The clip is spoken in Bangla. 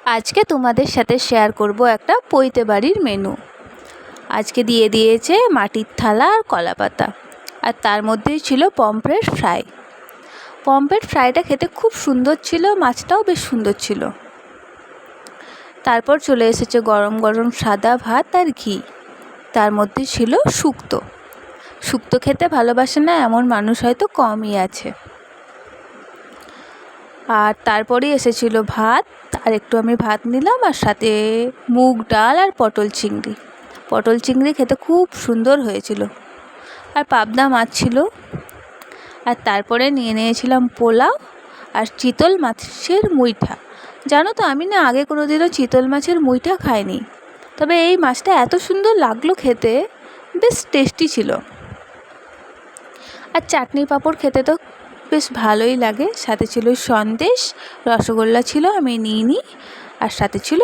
আজকে তোমাদের সাথে শেয়ার করব একটা পৈতে বাড়ির মেনু। আজকে দিয়ে দিয়েছে মাটির থালা আর কলা পাতা, আর তার মধ্যেই ছিল পমফ্রেট ফ্রাই। পমফ্রেট ফ্রাইটা খেতে খুব সুন্দর ছিল, মাছটাও বেশ সুন্দর ছিল। তারপর চলে এসেছে গরম গরম সাদা ভাত আর ঘি, তার মধ্যে ছিল শুক্তো। শুক্তো খেতে ভালোবাসে না এমন মানুষ হয়তো কমই আছে। আর তারপরেই এসেছিল ভাত, আর একটু আমি ভাত নিলাম, আর সাথে মুগ ডাল আর পটল চিংড়ি। পটল চিংড়ি খেতে খুব সুন্দর হয়েছিল, আর পাবদা মাছ ছিল। আর তারপরে নিয়ে নিয়েছিলাম পোলাও আর চিতল মাছের মুইঠা। জানো তো, আমি না আগে কোনো দিনও চিতল মাছের মুইঠা খাইনি, তবে এই মাছটা এত সুন্দর লাগলো খেতে, বেশ টেস্টি ছিল। আর চাটনি পাঁপড় খেতে তো বেশ ভালোই লাগে। সাথে ছিল সন্দেশ, রসগোল্লা ছিল, আমি নিইনি। আর সাথে ছিল